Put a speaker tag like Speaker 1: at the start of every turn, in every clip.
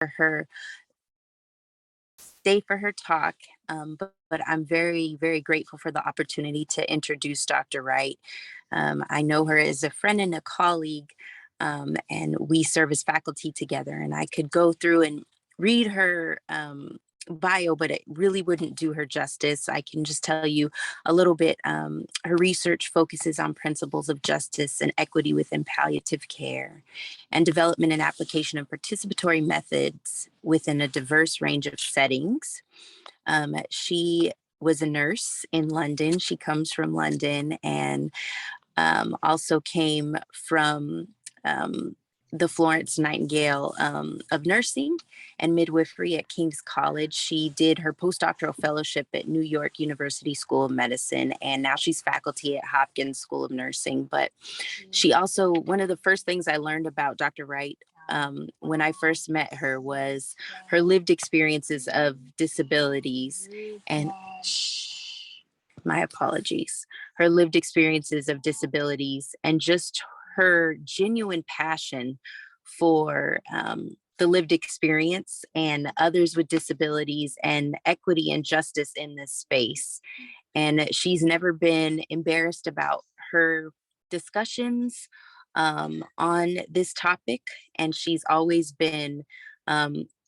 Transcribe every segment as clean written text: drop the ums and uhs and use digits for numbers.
Speaker 1: her stay for her talk. But I'm very, very grateful for the opportunity to introduce Dr. Wright. I know her as a friend and a colleague, and we serve as faculty together. And I could go through and read her bio, but it really wouldn't do her justice. I can just tell you a little bit. Her research focuses on principles of justice and equity within palliative care and development and application of participatory methods within a diverse range of settings. She was a nurse in London. She comes from London and also came from the Florence Nightingale of Nursing and Midwifery at King's College. She did her postdoctoral fellowship at New York University School of Medicine, and now she's faculty at Hopkins School of Nursing. But she also, one of the first things I learned about Dr. Wright when I first met her was her lived experiences of disabilities and my apologies, her lived experiences of disabilities and just her genuine passion for the lived experience and others with disabilities and equity and justice in this space. And she's never been embarrassed about her discussions on this topic. And she's always been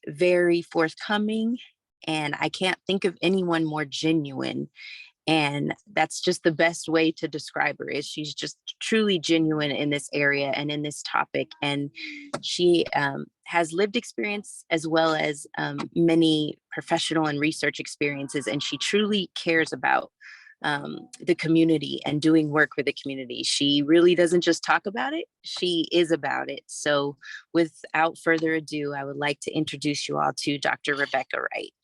Speaker 1: very forthcoming. And I can't think of anyone more genuine. And that's just the best way to describe her is she's just truly genuine in this area and in this topic. And she has lived experience as well as many professional and research experiences. And she truly cares about the community and doing work for the community. She really doesn't just talk about it, she is about it. So without further ado, I would like to introduce you all to Dr. Rebecca Wright.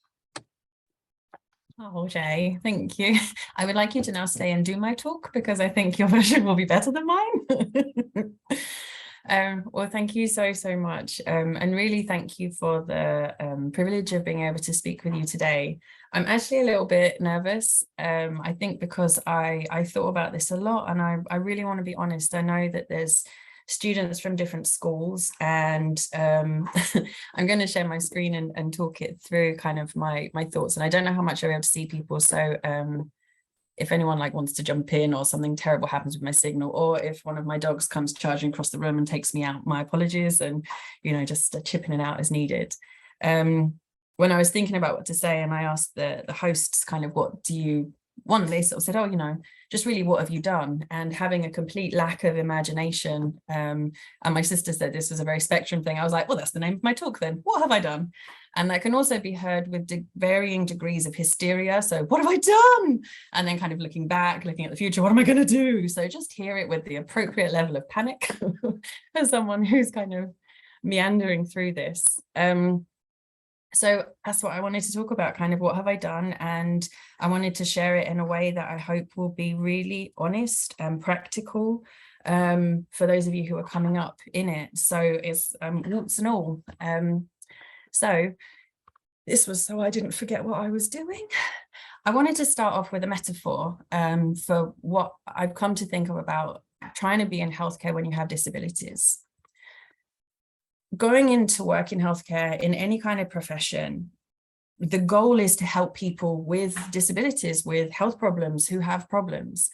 Speaker 2: Oh, Jay, thank you. I would like you to now stay and do my talk because I think your version will be better than mine. Well, thank you so much. And really thank you for the privilege of being able to speak with you today. I'm actually a little bit nervous, I think because I thought about this a lot and I really want to be honest. I know that there's students from different schools and I'm going to share my screen and talk it through kind of my thoughts. And I don't know how much I'll be able to see people. So if anyone wants to jump in or something terrible happens with my signal, or if one of my dogs comes charging across the room and takes me out, my apologies, and just chipping it out as needed. When I was thinking about what to say and I asked the hosts kind of what do you want, they sort of said, oh, just really what have you done? And having a complete lack of imagination. And my sister said this was a very spectrum thing. I was like, well, that's the name of my talk then. What have I done? And that can also be heard with varying degrees of hysteria. So what have I done? And then kind of looking back, looking at the future, what am I going to do? So just hear it with the appropriate level of panic for someone who's kind of meandering through this. So that's what I wanted to talk about, kind of what have I done? And I wanted to share it in a way that I hope will be really honest and practical for those of you who are coming up in it. So it's warts and all. So this was so I didn't forget what I was doing. I wanted to start off with a metaphor for what I've come to think of about trying to be in healthcare when you have disabilities. Going into work in healthcare in any kind of profession, the goal is to help people with disabilities, with health problems, who have problems.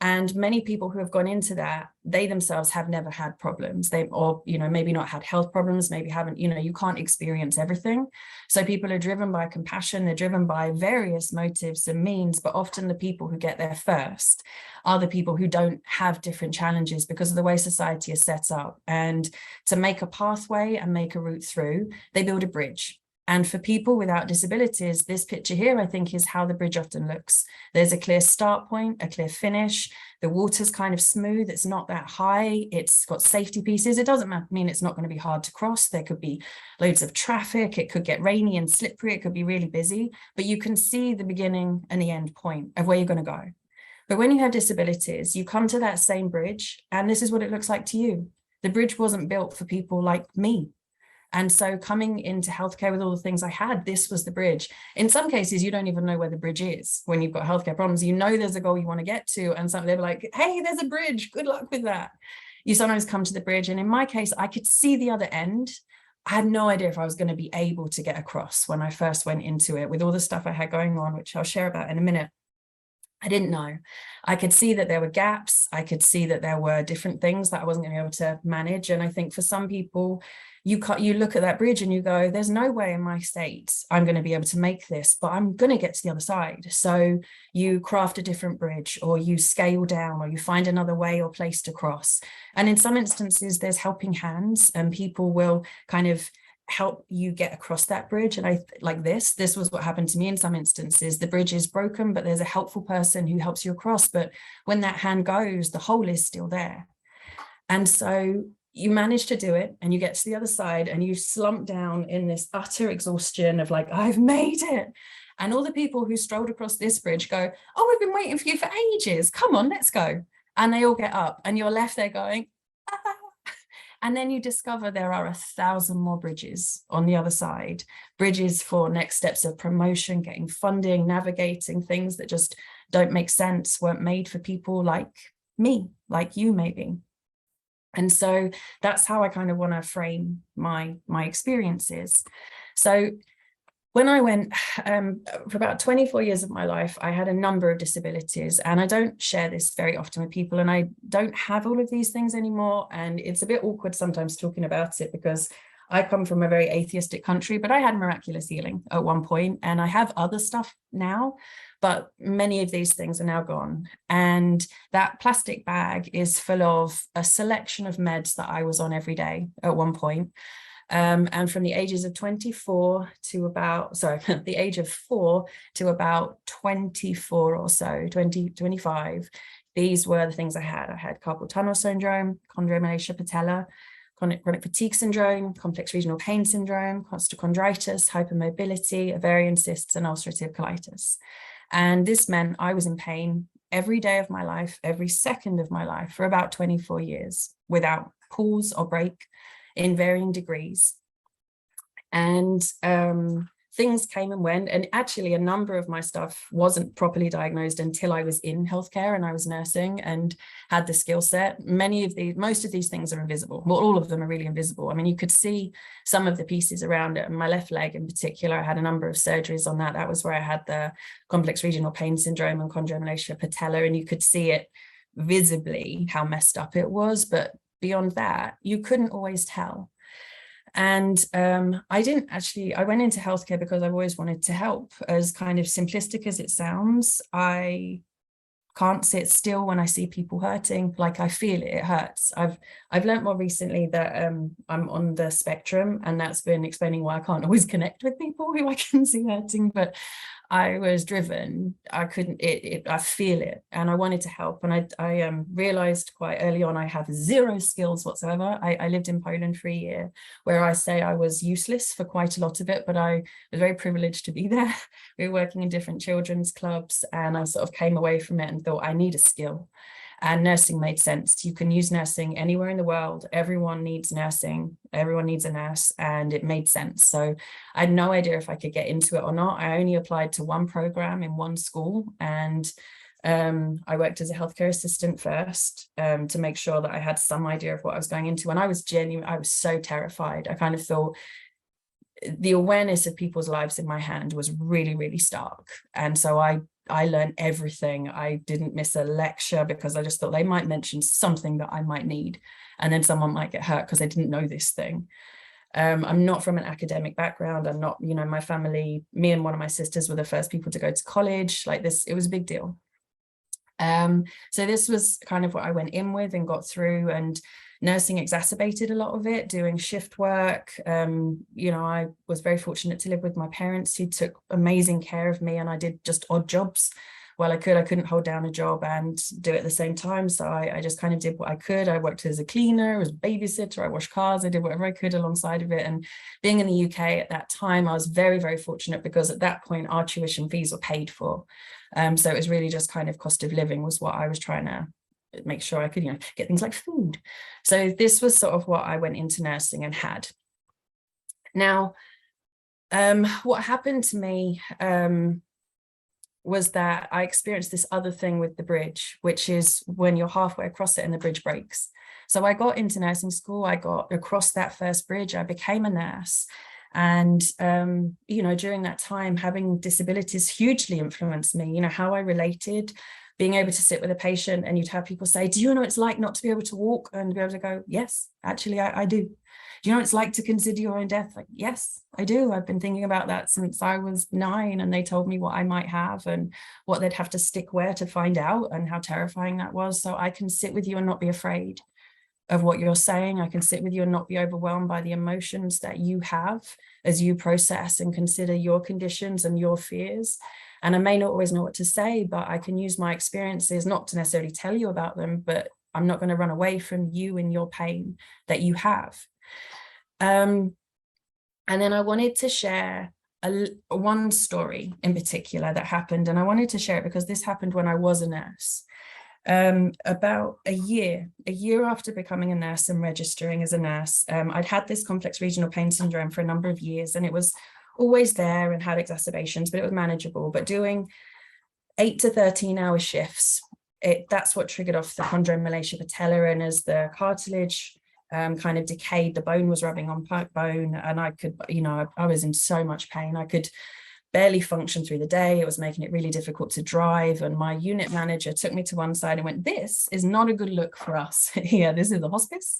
Speaker 2: And many people who have gone into that, they themselves have never had problems. Maybe not had health problems, maybe haven't, you can't experience everything. So people are driven by compassion, they're driven by various motives and means, but often the people who get there first are the people who don't have different challenges because of the way society is set up. And to make a pathway and make a route through, they build a bridge. And for people without disabilities, this picture here, I think, is how the bridge often looks. There's a clear start point, a clear finish. The water's kind of smooth. It's not that high. It's got safety pieces. It doesn't mean it's not going to be hard to cross. There could be loads of traffic. It could get rainy and slippery. It could be really busy. But you can see the beginning and the end point of where you're going to go. But when you have disabilities, you come to that same bridge, and this is what it looks like to you. The bridge wasn't built for people like me. And so coming into healthcare with all the things I had, this was the bridge. In some cases, you don't even know where the bridge is when you've got healthcare problems. There's a goal you want to get to, and they're like, hey, there's a bridge. Good luck with that. You sometimes come to the bridge. And in my case, I could see the other end, I had no idea if I was going to be able to get across when I first went into it with all the stuff I had going on, which I'll share about in a minute. I didn't know. I could see that there were gaps. I could see that there were different things that I wasn't going to be able to manage. And I think for some people, you look at that bridge and you go, there's no way in my state I'm going to be able to make this, but I'm going to get to the other side. So you craft a different bridge, or you scale down, or you find another way or place to cross. And in some instances, there's helping hands, and people will kind of help you get across that bridge. And I like this was what happened to me in some instances. The bridge is broken, but there's a helpful person who helps you across. But when that hand goes, the hole is still there. And so you manage to do it, and you get to the other side, and you slump down in this utter exhaustion of like, I've made it. And all the people who strolled across this bridge go, oh, we've been waiting for you for ages. Come on, let's go. And they all get up, and you're left there going, ah. And then you discover there are 1,000 more bridges on the other side, bridges for next steps of promotion, getting funding, navigating things that just don't make sense, weren't made for people like me, like you maybe. And so that's how I kind of want to frame my experiences. So when I went, for about 24 years of my life, I had a number of disabilities, and I don't share this very often with people, and I don't have all of these things anymore. And it's a bit awkward sometimes talking about it, because I come from a very atheistic country, but I had miraculous healing at one point, and I have other stuff now, but many of these things are now gone. And that plastic bag is full of a selection of meds that I was on every day at one point. And from the ages of 24 to about, sorry, the age of 4 to about 24 or so, 25, these were the things I had. I had carpal tunnel syndrome, chondromalacia patella, chronic fatigue syndrome, complex regional pain syndrome, costochondritis, hypermobility, ovarian cysts, and ulcerative colitis. And this meant I was in pain every day of my life, every second of my life, for about 24 years, without pause or break, in varying degrees. And things came and went, and actually a number of my stuff wasn't properly diagnosed until I was in healthcare and I was nursing and had the skill set. Most of these things are invisible. Well, all of them are really invisible. I mean, you could see some of the pieces around it. My left leg in particular, I had a number of surgeries on that. That was where I had the complex regional pain syndrome and chondromalacia patella, and you could see it visibly how messed up it was, but beyond that, you couldn't always tell. And I went into healthcare because I've always wanted to help. As kind of simplistic as it sounds, I can't sit still when I see people hurting. Like, I feel it, it hurts. I've learned more recently that I'm on the spectrum, and that's been explaining why I can't always connect with people who I can see hurting. But I was driven. I couldn't, I feel it, and I wanted to help. And I realized quite early on I have zero skills whatsoever. I lived in Poland for a year, where I say I was useless for quite a lot of it, but I was very privileged to be there. We were working in different children's clubs, and I sort of came away from it and thought, I need a skill. And nursing made sense. You can use nursing anywhere in the world. Everyone needs nursing. Everyone needs a nurse, and it made sense. So I had no idea if I could get into it or not. I only applied to one program in one school, and I worked as a healthcare assistant first to make sure that I had some idea of what I was going into. And I was so terrified. I kind of thought the awareness of people's lives in my hand was really, really stark. And so I learned everything. I didn't miss a lecture because I just thought they might mention something that I might need, and then someone might get hurt because they didn't know this thing. I'm not from an academic background. I'm not, my family, me and one of my sisters were the first people to go to college. Like this, it was a big deal. So this was kind of what I went in with and got through, and nursing exacerbated a lot of it, doing shift work. I was very fortunate to live with my parents, who took amazing care of me, and I did just odd jobs while I could. I couldn't hold down a job and do it at the same time. So I just kind of did what I could. I worked as a cleaner, as a babysitter, I washed cars, I did whatever I could alongside of it. And being in the UK at that time, I was very, very fortunate, because at that point our tuition fees were paid for. So it was really just kind of cost of living was what I was trying to make sure I could, get things like food. So this was sort of what I went into nursing and had. Now, what happened to me was that I experienced this other thing with the bridge, which is when you're halfway across it and the bridge breaks. So I got into nursing school, I got across that first bridge, I became a nurse. And, you know, during that time, having disabilities hugely influenced me, you know, how I related, being able to sit with a patient and you'd have people say, do you know what it's like not to be able to walk? And be able to go, yes, actually, I do. Do you know what it's like to consider your own death? Like, yes, I do. I've been thinking about that since I was 9, and they told me what I might have and what they'd have to stick where to find out and how terrifying that was. So I can sit with you and not be afraid of what you're saying. I can sit with you and not be overwhelmed by the emotions that you have as you process and consider your conditions and your fears. And I may not always know what to say, but I can use my experiences not to necessarily tell you about them, but I'm not going to run away from you and your pain that you have. And then I wanted to share one story in particular that happened, and I wanted to share it because this happened when I was a nurse. About a year after becoming a nurse and registering as a nurse, I'd had this complex regional pain syndrome for a number of years, and it was always there and had exacerbations, but it was manageable. But doing 8 to 13-hour shifts, that's what triggered off the chondroma malaysia patella. And as the cartilage kind of decayed, the bone was rubbing on bone, and I could, you know, I was in so much pain. I could barely function through the day. It was making it really difficult to drive. And my unit manager took me to one side and went, this is not a good look for us here. This is a hospice.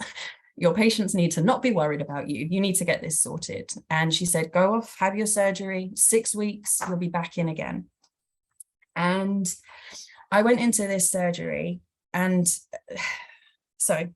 Speaker 2: Your patients need to not be worried about you. You need to get this sorted. And she said, go off, have your surgery, 6 weeks, you'll be back in again. And I went into this surgery, and so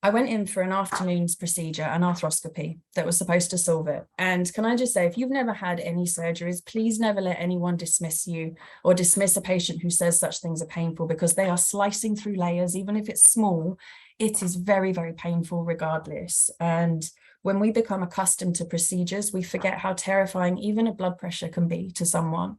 Speaker 2: I went in for an afternoon's procedure, an arthroscopy that was supposed to solve it. And can I just say, if you've never had any surgeries, please never let anyone dismiss you or dismiss a patient who says such things are painful, because they are slicing through layers. Even if it's small, it is very, very painful regardless. And when we become accustomed to procedures, we forget how terrifying even a blood pressure can be to someone.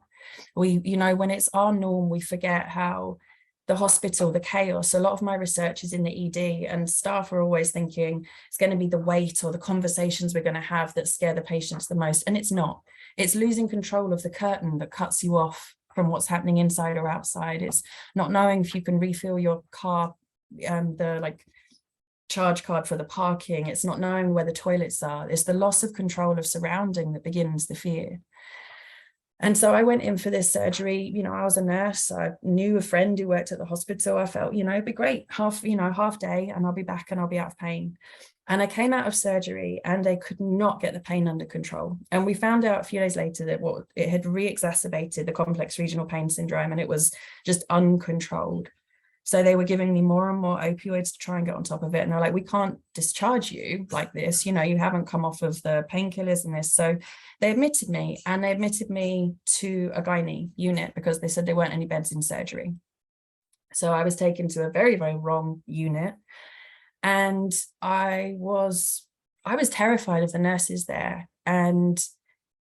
Speaker 2: We, you know, when it's our norm, we forget how the hospital, the chaos. A lot of my research is in the ED, and staff are always thinking it's going to be the wait or the conversations we're going to have that scare the patients the most. And it's not. It's losing control of the curtain that cuts you off from what's happening inside or outside. It's not knowing if you can refill your car, the charge card for the parking. It's not knowing where the toilets are. It's the loss of control of surrounding that begins the fear. And so I went in for this surgery. You know, I was a nurse. I knew a friend who worked at the hospital. I felt, you know, it'd be great, half day, and I'll be back and I'll be out of pain. And I came out of surgery and they could not get the pain under control. And we found out a few days later that it had re-exacerbated the complex regional pain syndrome, and it was just uncontrolled. So they were giving me more and more opioids to try and get on top of it. And they're like, we can't discharge you like this. You know, you haven't come off of the painkillers and this. So they admitted me, and they admitted me to a gynae unit because they said there weren't any beds in surgery. So I was taken to a very, very wrong unit. And I was terrified of the nurses there. And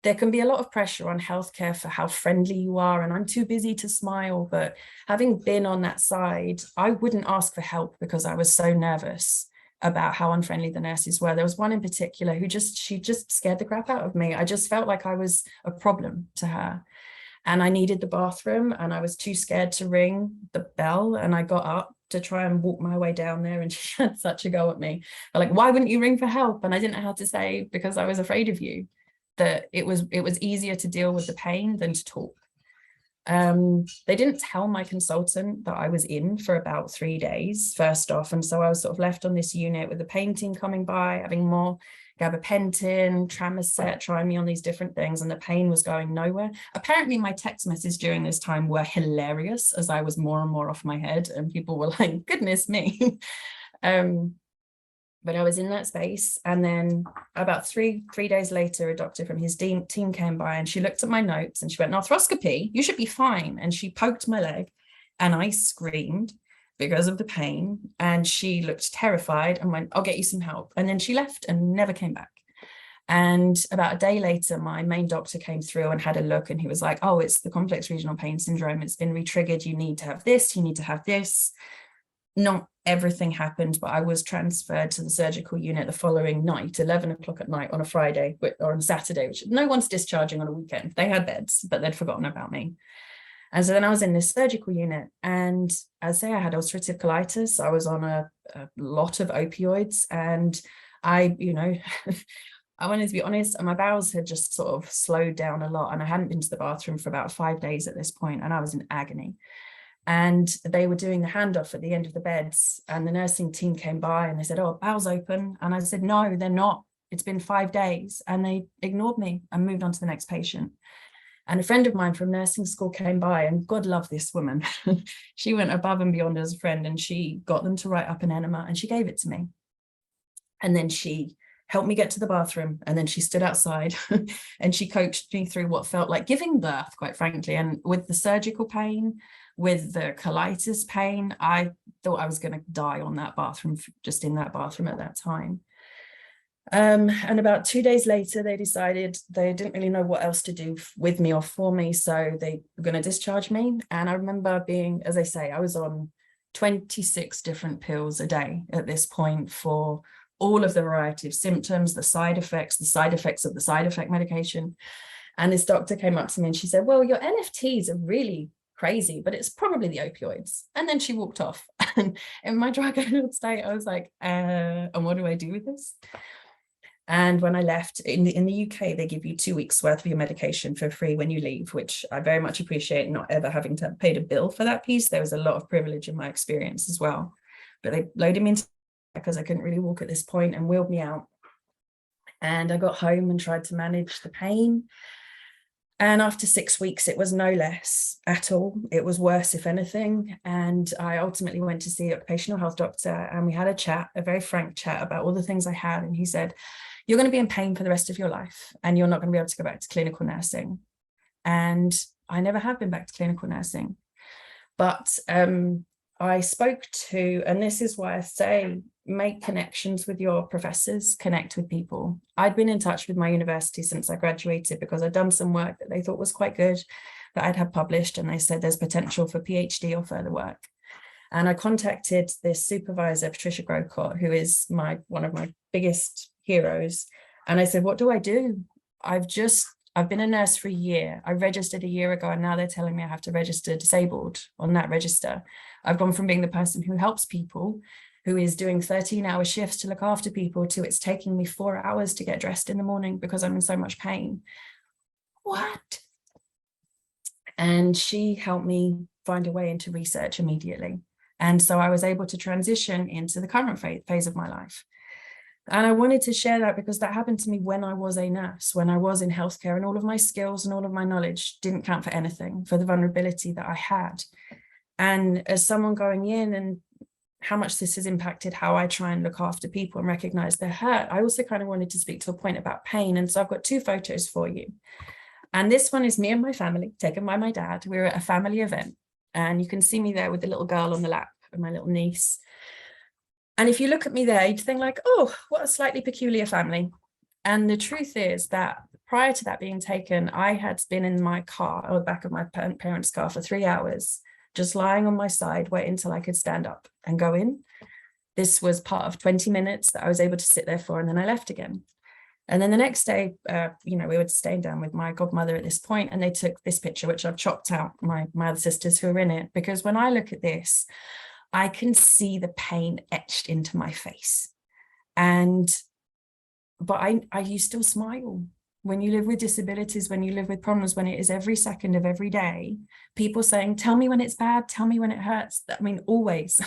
Speaker 2: there can be a lot of pressure on healthcare for how friendly you are, and I'm too busy to smile. But having been on that side, I wouldn't ask for help because I was so nervous about how unfriendly the nurses were. There was one in particular who she just scared the crap out of me. I just felt like I was a problem to her, and I needed the bathroom, and I was too scared to ring the bell. And I got up to try and walk my way down there, and she had such a go at me. They're like, why wouldn't you ring for help? And I didn't know how to say, because I was afraid of you. That it was easier to deal with the pain than to talk. They didn't tell my consultant that I was in for about 3 days, first off. And so I was sort of left on this unit with the pain team coming by, having more gabapentin, Tramoset, trying me on these different things, and the pain was going nowhere. Apparently my text messages during this time were hilarious, as I was more and more off my head, and people were like, goodness me. But I was in that space. And then about three days later, a doctor from his team came by, and she looked at my notes and she went, arthroscopy, you should be fine. And she poked my leg, and I screamed because of the pain. And she looked terrified and went, I'll get you some help. And then she left and never came back. And about a day later, my main doctor came through and had a look, and he was like, oh, it's the complex regional pain syndrome. It's been re-triggered. You need to have this. You need to have this. Not everything happened, but I was transferred to the surgical unit the following night, 11 o'clock at night on a Friday or on Saturday, which no one's discharging on a weekend. They had beds, but they'd forgotten about me. And so then I was in this surgical unit, and as I say, I had ulcerative colitis. I was on a lot of opioids, and I, I wanted to be honest, and my bowels had just sort of slowed down a lot, and I hadn't been to the bathroom for about 5 days at this point, and I was in agony. And they were doing the handoff at the end of the beds, and the nursing team came by and they said, "Oh, bowels open." And I said, "No, they're not. It's been 5 days." And they ignored me and moved on to the next patient. And a friend of mine from nursing school came by, and God love this woman. She went above and beyond as a friend, and she got them to write up an enema and she gave it to me. And then she helped me get to the bathroom, and then she stood outside and she coached me through what felt like giving birth, quite frankly. And with the surgical pain, with the colitis pain, I thought I was going to die on that bathroom, just in that bathroom at that time. And about 2 days later, they decided they didn't really know what else to do with me or for me, so they were going to discharge me. And I remember being, as I say, I was on 26 different pills a day at this point for all of the variety of symptoms, the side effects of the side effect medication. And this doctor came up to me and she said, "Well, your NFTs are really crazy, but it's probably the opioids." And then she walked off. And in my drug-addled state, I was like, and what do I do with this? And when I left, in the UK, they give you 2 weeks worth of your medication for free when you leave, which I very much appreciate, not ever having to pay a bill for that piece. There was a lot of privilege in my experience as well. But they loaded me into, because I couldn't really walk at this point, and wheeled me out. And I got home and tried to manage the pain. And after 6 weeks, it was no less at all. It was worse, if anything. And I ultimately went to see an occupational health doctor, and we had a chat, a very frank chat about all the things I had. And he said, "You're going to be in pain for the rest of your life, and you're not going to be able to go back to clinical nursing." And I never have been back to clinical nursing. But I spoke to, and this is why I say, make connections with your professors, connect with people. I'd been in touch with my university since I graduated, because I'd done some work that they thought was quite good, that I'd had published, and they said there's potential for PhD or further work. And I contacted this supervisor, Patricia Grocott, who is one of my biggest heroes. And I said, "What do I do? I've been a nurse for a year. I registered a year ago, and now they're telling me I have to register disabled on that register. I've gone from being the person who helps people, who is doing 13-hour shifts to look after people, to it's taking me 4 hours to get dressed in the morning because I'm in so much pain. What?" And she helped me find a way into research immediately. And so I was able to transition into the current phase of my life. And I wanted to share that because that happened to me when I was a nurse, when I was in healthcare, and all of my skills and all of my knowledge didn't count for anything, for the vulnerability that I had. And as someone going in, and how much this has impacted how I try and look after people and recognize their hurt, I also kind of wanted to speak to a point about pain. And so I've got 2 photos for you. And this one is me and my family, taken by my dad. We were at a family event, and you can see me there with the little girl on the lap and my little niece. And if you look at me there, you'd think like, "Oh, what a slightly peculiar family." And the truth is that prior to that being taken, I had been in my car, or the back of my parents' car, for 3 hours, just lying on my side, waiting until I could stand up and go in. This was part of 20 minutes that I was able to sit there for, and then I left again. And then the next day, we were staying down with my godmother at this point, and they took this picture, which I've chopped out my other sisters who are in it, because when I look at this, I can see the pain etched into my face. But you still smile. When you live with disabilities, when you live with problems, when it is every second of every day, people saying, "Tell me when it's bad, tell me when it hurts." I mean, always,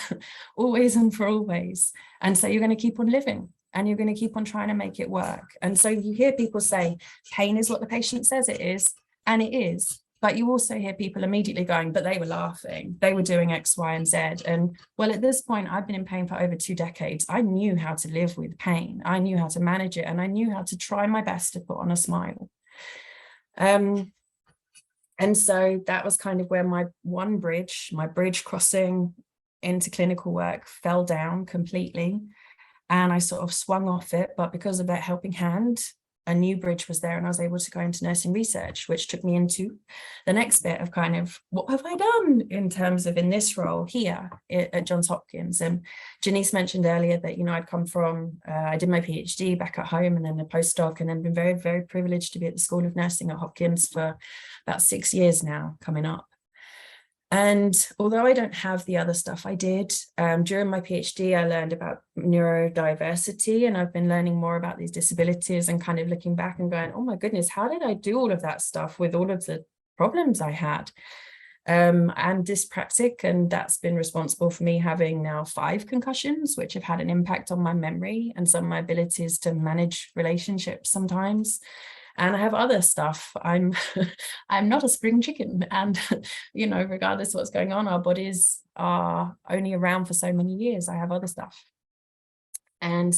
Speaker 2: always and for always. And so you're going to keep on living, and you're going to keep on trying to make it work. And so you hear people say, pain is what the patient says it is, and it is. But you also hear people immediately going, "But they were laughing, they were doing X, Y, and Z." And well, at this point, I've been in pain for over 2 decades. I knew how to live with pain. I knew how to manage it, and I knew how to try my best to put on a smile. And so that was kind of where my bridge crossing into clinical work fell down completely. And I sort of swung off it, but because of that helping hand, a new bridge was there, and I was able to go into nursing research, which took me into the next bit of kind of, what have I done in terms of in this role here at Johns Hopkins. And Janice mentioned earlier that, I'd come from, I did my PhD back at home, and then a postdoc, and then been very, very privileged to be at the School of Nursing at Hopkins for about 6 years now coming up. And although I don't have the other stuff I did, during my PhD, I learned about neurodiversity, and I've been learning more about these disabilities and kind of looking back and going, oh my goodness, how did I do all of that stuff with all of the problems I had? I'm dyspraxic, and that's been responsible for me having now 5 concussions, which have had an impact on my memory and some of my abilities to manage relationships sometimes. And I have other stuff. I'm I'm not a spring chicken, and you know, regardless of what's going on, our bodies are only around for so many years. I have other stuff. And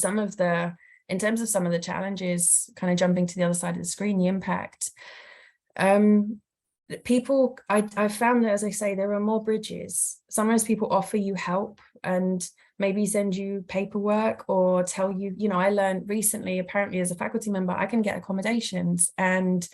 Speaker 2: in terms of some of the challenges, kind of jumping to the other side of the screen, the impact, people, I found that, as I say, there are more bridges. Sometimes people offer you help and maybe send you paperwork or tell you, you know, I learned recently, apparently as a faculty member, I can get accommodations, and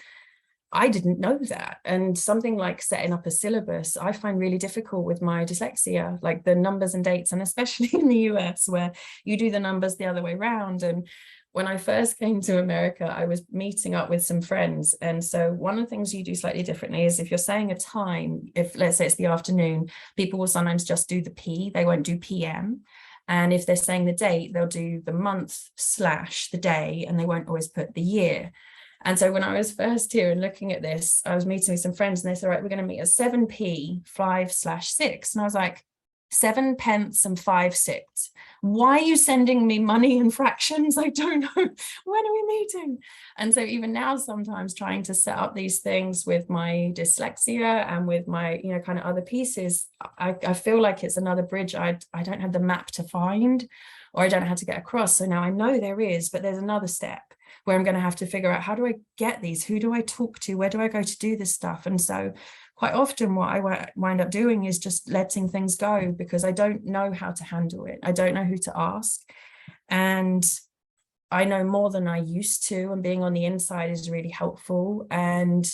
Speaker 2: I didn't know that. And something like setting up a syllabus, I find really difficult with my dyslexia, like the numbers and dates, and especially in the US where you do the numbers the other way around. And when I first came to America, I was meeting up with some friends. And so one of the things you do slightly differently is if you're saying a time, if let's say it's the afternoon, people will sometimes just do the P, they won't do PM. And if they're saying the date, they'll do the month / the day, and they won't always put the year. And so when I was first here and looking at this, I was meeting with some friends, and they said, all right, we're going to meet at 7p 5/6. And I was like, 7 pence and 5 6. Why are you sending me money in fractions? I don't know. When are we meeting? And so even now, sometimes trying to set up these things with my dyslexia and with my, you know, kind of other pieces, I feel like it's another bridge I don't have the map to find, or I don't know how to get across. So now I know there is, but there's another step where I'm going to have to figure out, how do I get these? Who do I talk to? Where do I go to do this stuff? And so quite often what I wind up doing is just letting things go, because I don't know how to handle it. I don't know who to ask. And I know more than I used to, and being on the inside is really helpful. And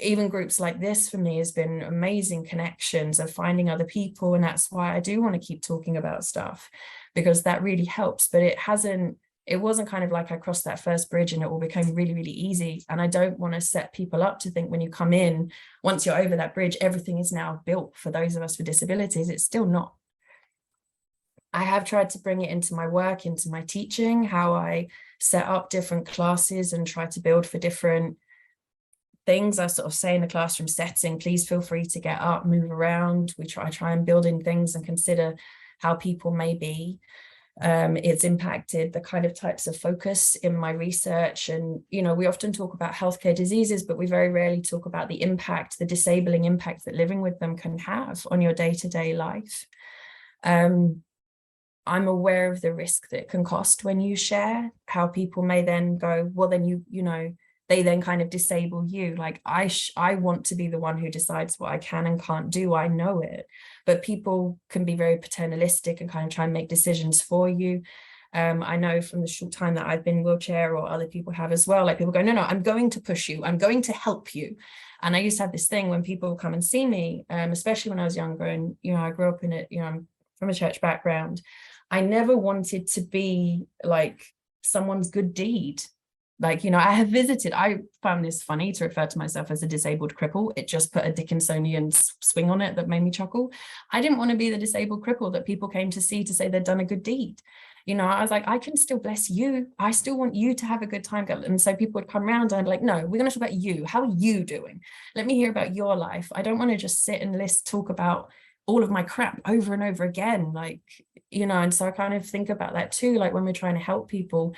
Speaker 2: even groups like this for me has been amazing connections of finding other people. And that's why I do want to keep talking about stuff, because that really helps. But it wasn't kind of like I crossed that first bridge and it all became really, really easy. And I don't want to set people up to think when you come in, once you're over that bridge, everything is now built for those of us with disabilities. It's still not. I have tried to bring it into my work, into my teaching, how I set up different classes and try to build for different things. I sort of say in the classroom setting, please feel free to get up, move around. I try and build in things and consider how people may be. It's impacted the kind of types of focus in my research. And, you know, we often talk about healthcare diseases, but we very rarely talk about the impact, the disabling impact that living with them can have on your day-to-day life. I'm aware of the risk that it can cost when you share, how people may then go, well, then you know, they then kind of disable you. Like I want to be the one who decides what I can and can't do. I know it, but people can be very paternalistic and kind of try and make decisions for you. I know from the short time that I've been in wheelchair, or other people have as well, like people go, no, I'm going to push you. I'm going to help you. And I used to have this thing when people come and see me, especially when I was younger, and, you know, I grew up in it, you know, I'm from a church background. I never wanted to be like someone's good deed. Like, you know, I found this funny to refer to myself as a disabled cripple. It just put a Dickinsonian swing on it that made me chuckle. I didn't want to be the disabled cripple that people came to see to say they'd done a good deed. You know, I was like, I can still bless you. I still want you to have a good time. And so people would come around and I'd be like, no, we're going to talk about you. How are you doing? Let me hear about your life. I don't want to just sit and talk about all of my crap over and over again. Like, you know, and so I kind of think about that too, like when we're trying to help people,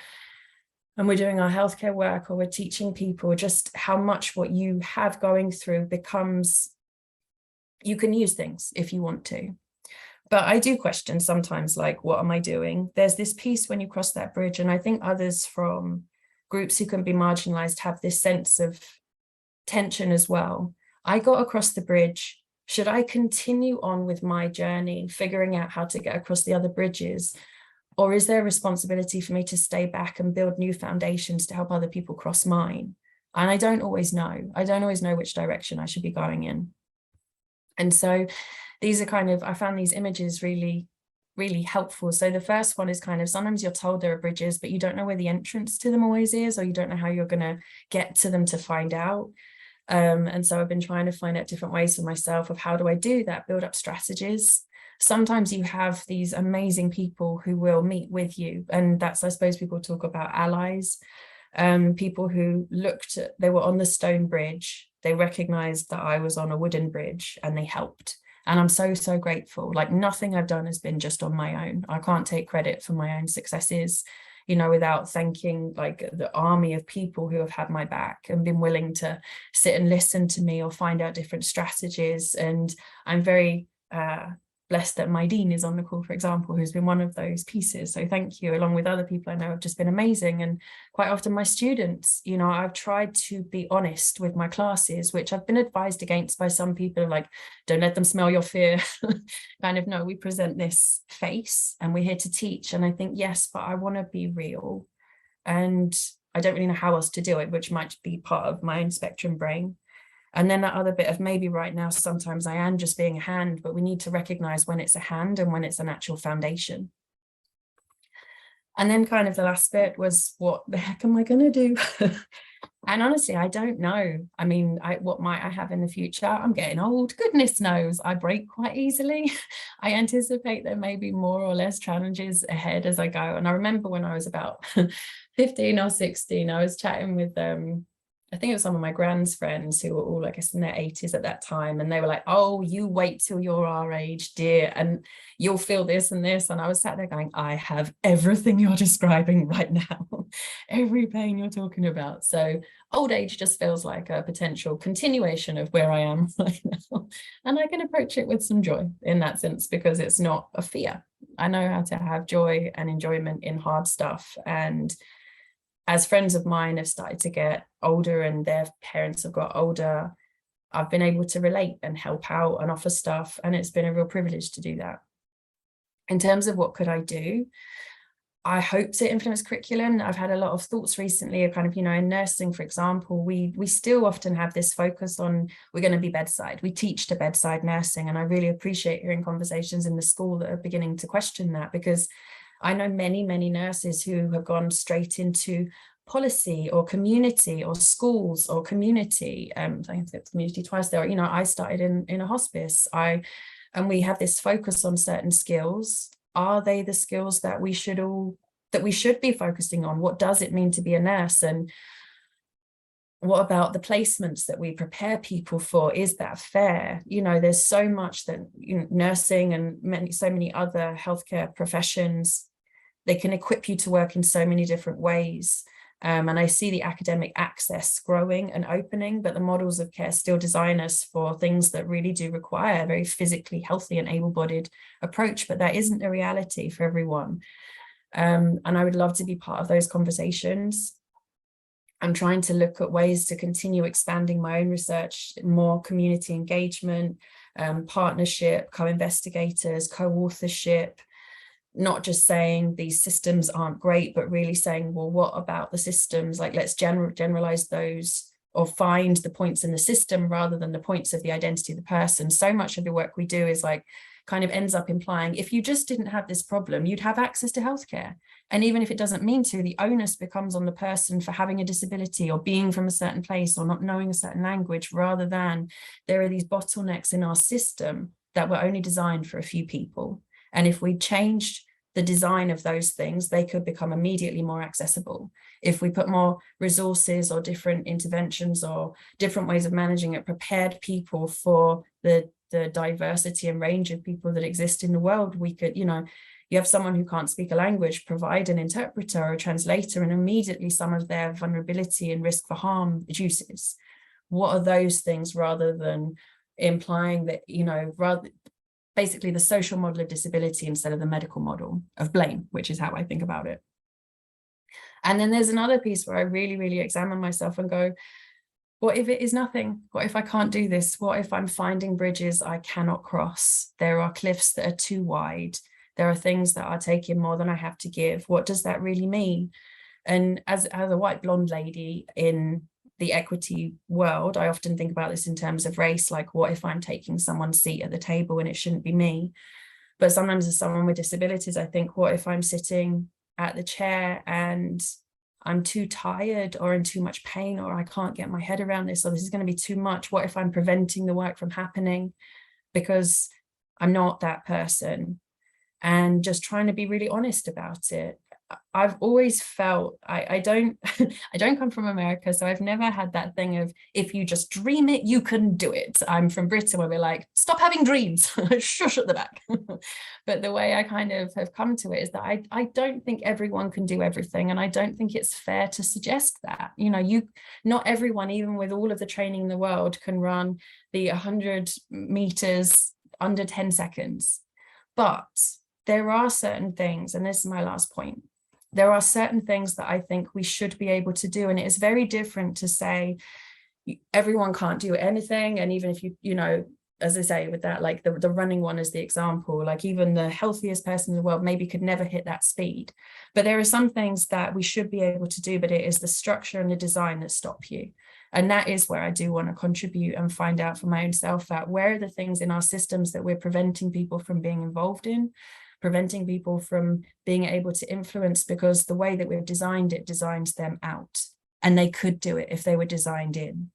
Speaker 2: and we're doing our healthcare work, or we're teaching people, just how much what you have going through becomes, you can use things if you want to. But I do question sometimes, like, what am I doing? There's this piece when you cross that bridge, and I think others from groups who can be marginalized have this sense of tension as well. I got across the bridge. Should I continue on with my journey, figuring out how to get across the other bridges? Or is there a responsibility for me to stay back and build new foundations to help other people cross mine? And I don't always know. I don't always know which direction I should be going in. And so these are kind of, I found these images really, really helpful. So the first one is kind of, sometimes you're told there are bridges, but you don't know where the entrance to them always is, or you don't know how you're going to get to them to find out. And so I've been trying to find out different ways for myself of how do I do that, build up strategies. Sometimes you have these amazing people who will meet with you. And that's, I suppose, people talk about allies, people who they were on the stone bridge. They recognized that I was on a wooden bridge and they helped. And I'm so, so grateful. Like nothing I've done has been just on my own. I can't take credit for my own successes, without thanking like the army of people who have had my back and been willing to sit and listen to me or find out different strategies. And I'm very blessed that my dean is on the call, for example, who's been one of those pieces. So thank you, along with other people I know have just been amazing. And quite often my students, I've tried to be honest with my classes, which I've been advised against by some people, like, don't let them smell your fear. Kind of, no, we present this face and we're here to teach. And I think, yes, but I want to be real. And I don't really know how else to do it, which might be part of my own spectrum brain. And then that other bit of maybe right now, sometimes I am just being a hand, but we need to recognize when it's a hand and when it's an actual foundation. And then kind of the last bit was, what the heck am I going to do? And honestly, I don't know. I mean, what might I have in the future? I'm getting old, goodness knows. I break quite easily. I anticipate there may be more or less challenges ahead as I go. And I remember when I was about 15 or 16, I was chatting with I think it was some of my grand's friends who were all, I guess, in their 80s at that time. And they were like, oh, you wait till you're our age, dear, and you'll feel this and this. And I was sat there going, I have everything you're describing right now, every pain you're talking about. So old age just feels like a potential continuation of where I am right now. And I can approach it with some joy in that sense, because it's not a fear. I know how to have joy and enjoyment in hard stuff. And as friends of mine have started to get older and their parents have got older, I've been able to relate and help out and offer stuff. And it's been a real privilege to do that. In terms of what could I do, I hope to influence curriculum. I've had a lot of thoughts recently of kind of, in nursing, for example, we still often have this focus on, we're going to be bedside. We teach to bedside nursing. And I really appreciate hearing conversations in the school that are beginning to question that, because I know many, many nurses who have gone straight into policy or community or schools or community. I think it's community twice there. I started in a hospice. And we have this focus on certain skills. Are they the skills that we should be focusing on? What does it mean to be a nurse? And what about the placements that we prepare people for? Is that fair? There's so much that nursing and so many other healthcare professions, they can equip you to work in so many different ways. And I see the academic access growing and opening, but the models of care still design us for things that really do require a very physically healthy and able-bodied approach, but that isn't a reality for everyone. And I would love to be part of those conversations. I'm trying to look at ways to continue expanding my own research, more community engagement, partnership, co-investigators, co-authorship, not just saying these systems aren't great, but really saying, well, what about the systems? Like, let's generalize those or find the points in the system rather than the points of the identity of the person. So much of the work we do is like kind of ends up implying, if you just didn't have this problem, you'd have access to healthcare. And even if it doesn't mean to, the onus becomes on the person for having a disability or being from a certain place or not knowing a certain language, rather than there are these bottlenecks in our system that were only designed for a few people. And if we changed the design of those things, they could become immediately more accessible. If we put more resources or different interventions or different ways of managing it, prepared people for the diversity and range of people that exist in the world, we could, you have someone who can't speak a language, provide an interpreter or a translator, and immediately some of their vulnerability and risk for harm reduces. What are those things, rather than implying that, basically the social model of disability instead of the medical model of blame, which is how I think about it. And then there's another piece where I really, really examine myself and go, what if it is nothing? What if I can't do this? What if I'm finding bridges I cannot cross? There are cliffs that are too wide. There are things that are taking more than I have to give. What does that really mean? And as a white blonde lady in the equity world, I often think about this in terms of race, like, what if I'm taking someone's seat at the table and it shouldn't be me? But sometimes as someone with disabilities, I think, what if I'm sitting at the chair and I'm too tired or in too much pain, or I can't get my head around this, or this is going to be too much. What if I'm preventing the work from happening because I'm not that person? And just trying to be really honest about it. I've always felt I don't I don't come from America, so I've never had that thing of if you just dream it, you can do it. I'm from Britain where we're like, stop having dreams, shush at the back. But the way I kind of have come to it is that I don't think everyone can do everything, and I don't think it's fair to suggest that. You know, not everyone, even with all of the training in the world, can run the 100 meters under 10 seconds. But there are certain things, and this is my last point, there are certain things that I think we should be able to do. And it is very different to say everyone can't do anything. And even if you know, as I say, with that, like the running one as the example, like even the healthiest person in the world maybe could never hit that speed. But there are some things that we should be able to do, but it is the structure and the design that stop you. And that is where I do want to contribute and find out for my own self that where are the things in our systems that we're preventing people from being involved in, preventing people from being able to influence, because the way that we've designed it designs them out, and they could do it if they were designed in.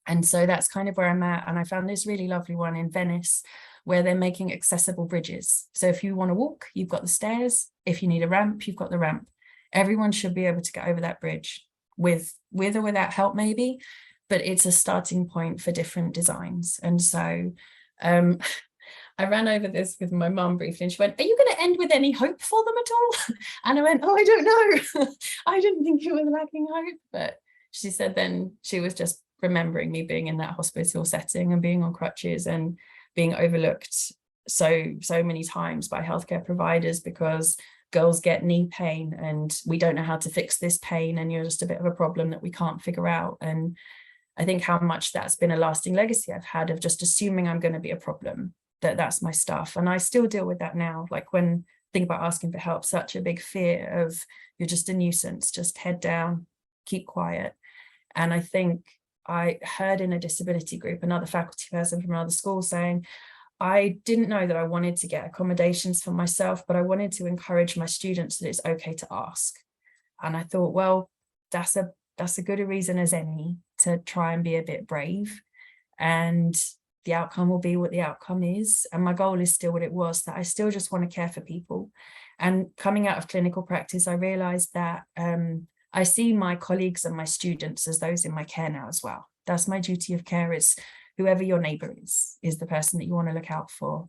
Speaker 2: And so that's kind of where I'm at. And I found this really lovely one in Venice where they're making accessible bridges. So if you want to walk, you've got the stairs. If you need a ramp, you've got the ramp. Everyone should be able to get over that bridge with or without help maybe, but it's a starting point for different designs. And so I ran over this with my mum briefly, and she went, are you going to end with any hope for them at all? And I went, oh, I don't know. I didn't think you were lacking hope. But she said then she was just remembering me being in that hospital setting and being on crutches and being overlooked so many times by healthcare providers because girls get knee pain and we don't know how to fix this pain, and you're just a bit of a problem that we can't figure out. And I think how much that's been a lasting legacy I've had of just assuming I'm going to be a problem, that's my stuff. And I still deal with that now. Like when I think about asking for help, such a big fear of you're just a nuisance, just head down, keep quiet. And I think I heard in a disability group another faculty person from another school saying, I didn't know that I wanted to get accommodations for myself, but I wanted to encourage my students that it's okay to ask. And I thought, well, that's a good a reason as any to try and be a bit brave. And the outcome will be what the outcome is. And my goal is still what it was, that I still just want to care for people. And coming out of clinical practice, I realized that I see my colleagues and my students as those in my care now as well. That's my duty of care, is whoever your neighbor is the person that you want to look out for.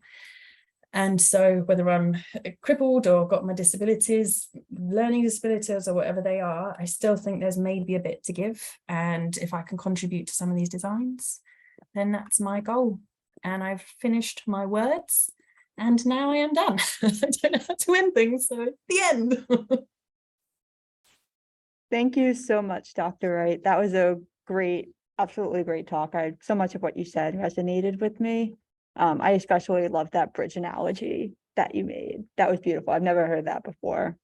Speaker 2: And so whether I'm crippled or got my disabilities, learning disabilities or whatever they are, I still think there's maybe a bit to give. And if I can contribute to some of these designs, then that's my goal. And I've finished my words and now I am done. I don't know how to end things, so the end.
Speaker 3: Thank you so much, Dr. Wright. That was a great, absolutely great talk. So much of what you said resonated with me. I especially love that bridge analogy that you made. That was beautiful. I've never heard that before,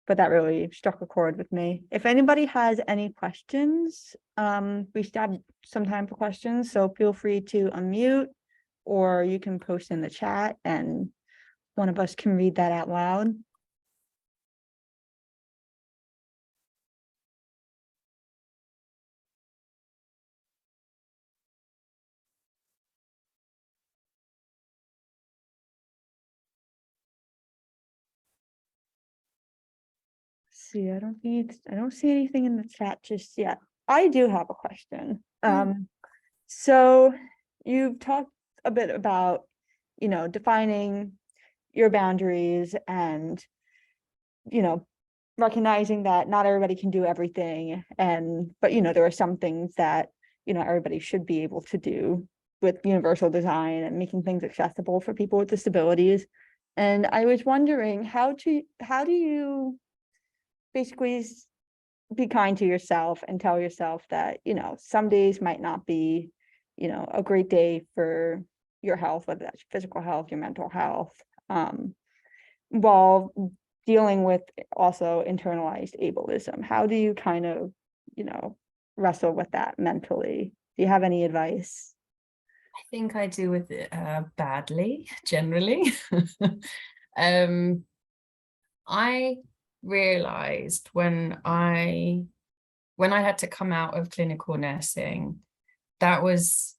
Speaker 3: but that really struck a chord with me. If anybody has any questions, we still have some time for questions, so feel free to unmute or you can post in the chat and one of us can read that out loud. See, I don't see anything in the chat just yet. I do have a question. So you've talked a bit about, defining your boundaries and, recognizing that not everybody can do everything. But there are some things that, everybody should be able to do with universal design and making things accessible for people with disabilities. And I was wondering, how do you basically be kind to yourself and tell yourself that, some days might not be, a great day for your health, whether that's physical health, your mental health, while dealing with also internalized ableism. How do you kind of, wrestle with that mentally? Do you have any advice?
Speaker 2: I think I do with it badly, generally. I realized when I had to come out of clinical nursing, that was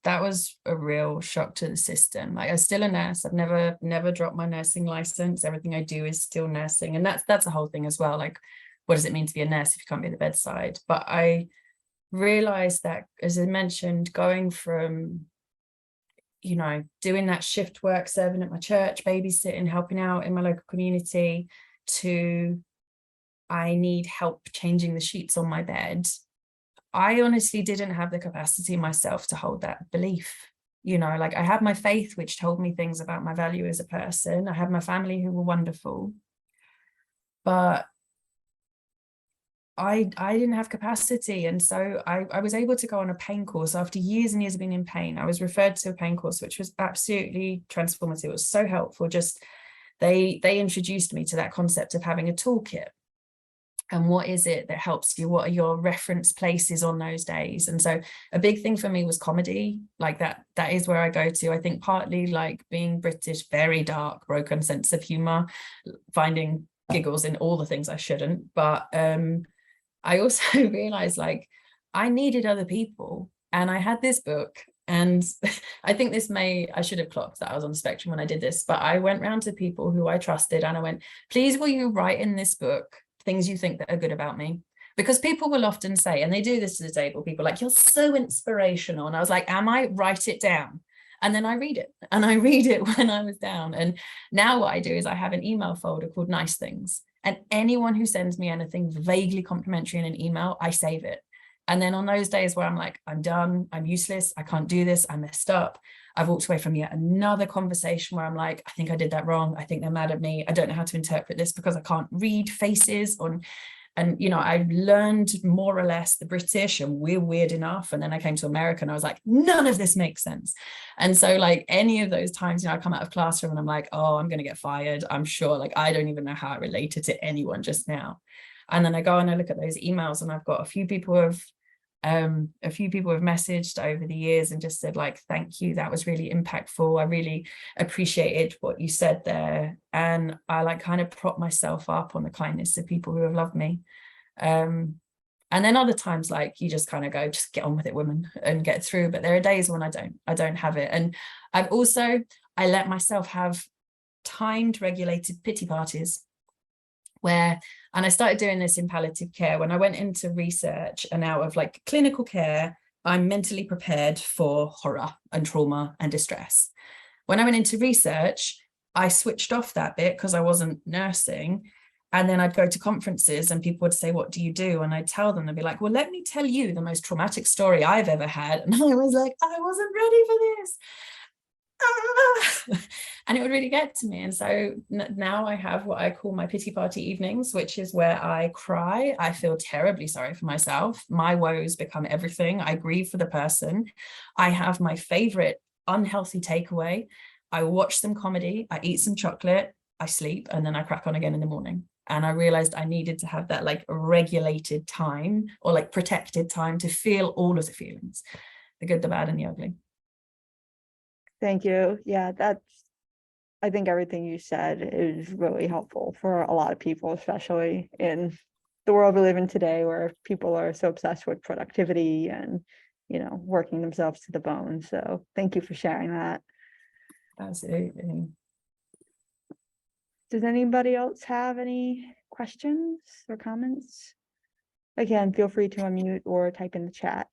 Speaker 2: a real shock to the system. Like, I'm still a nurse. I've never dropped my nursing license. Everything I do is still nursing, and that's a whole thing as well. Like, what does it mean to be a nurse if you can't be at the bedside? But I realized that, as I mentioned, going from, you know, doing that shift work, serving at my church, babysitting, helping out in my local community, to I need help changing the sheets on my bed. I honestly didn't have the capacity myself to hold that belief. You know, like, I had my faith, which told me things about my value as a person. I had my family who were wonderful, but I didn't have capacity. And so I was able to go on a pain course after years and years of being in pain. I was referred to a pain course, which was absolutely transformative. It was so helpful. Just they introduced me to that concept of having a toolkit. And what is it that helps you? What are your reference places on those days? And so a big thing for me was comedy. Like, that is where I go to. I think partly, like, being British, very dark, broken sense of humor, finding giggles in all the things I shouldn't. But I also realized, like, I needed other people. And I had this book, and I think I should have clocked that I was on the spectrum when I did this, but I went round to people who I trusted and I went, please, will you write in this book things you think that are good about me? Because people will often say, and they do this to the table, people are like, you're so inspirational. And I was like, am I? Write it down. And then I read it, and I read it when I was down. And now what I do is I have an email folder called Nice Things. And anyone who sends me anything vaguely complimentary in an email, I save it. And then on those days where I'm like, I'm done, I'm useless, I can't do this, I messed up, I've walked away from yet another conversation where I'm like, I think I did that wrong, I think they're mad at me, I don't know how to interpret this because I can't read faces on. And, you know, I learned more or less the British, and we're weird enough. And then I came to America and I was like, none of this makes sense. And so, like, any of those times, you know, I come out of classroom and I'm like, oh, I'm going to get fired, I'm sure. Like, I don't even know how I related to anyone just now. And then I go and I look at those emails, and I've got a few people have messaged over the years and just said, like, thank you, that was really impactful, I really appreciated what you said there. And I, like, kind of prop myself up on the kindness of people who have loved me. And then other times, like, you just kind of go, just get on with it, woman, and get through. But there are days when I don't have it. And I let myself have timed, regulated pity parties, and I started doing this in palliative care. When I went into research and out of, like, clinical care, I'm mentally prepared for horror and trauma and distress. When I went into research, I switched off that bit because I wasn't nursing. And then I'd go to conferences and people would say, what do you do? And I'd tell them, they'd be like, well, let me tell you the most traumatic story I've ever had. And I was like, I wasn't ready for this. And it would really get to me. And so now I have what I call my pity party evenings, which is where I cry. I feel terribly sorry for myself. My woes become everything. I grieve for the person. I have my favorite unhealthy takeaway. I watch some comedy, I eat some chocolate, I sleep, and then I crack on again in the morning. And I realized I needed to have that, like, regulated time, or, like, protected time, to feel all of the feelings, the good, the bad, and the ugly.
Speaker 3: Thank you. Yeah, I think everything you said is really helpful for a lot of people, especially in the world we live in today, where people are so obsessed with productivity and, you know, working themselves to the bone. So thank you for sharing that.
Speaker 2: Absolutely.
Speaker 3: Does anybody else have any questions or comments? Again, feel free to unmute or type in the chat.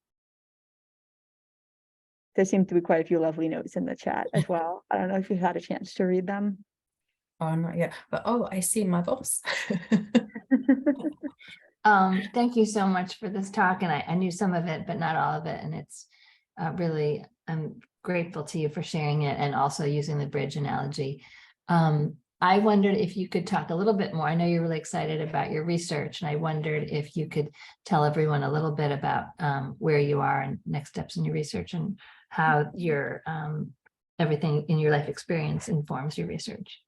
Speaker 3: There seem to be quite a few lovely notes in the chat as well. I don't know if you've had a chance to read them.
Speaker 2: Oh, not yet, but I see my boss.
Speaker 4: Thank you so much for this talk. And I knew some of it, but not all of it. And it's really, I'm grateful to you for sharing it and also using the bridge analogy. I wondered if you could talk a little bit more. I know you're really excited about your research, and I wondered if you could tell everyone a little bit about where you are and next steps in your research, and how your everything in your life experience informs your research.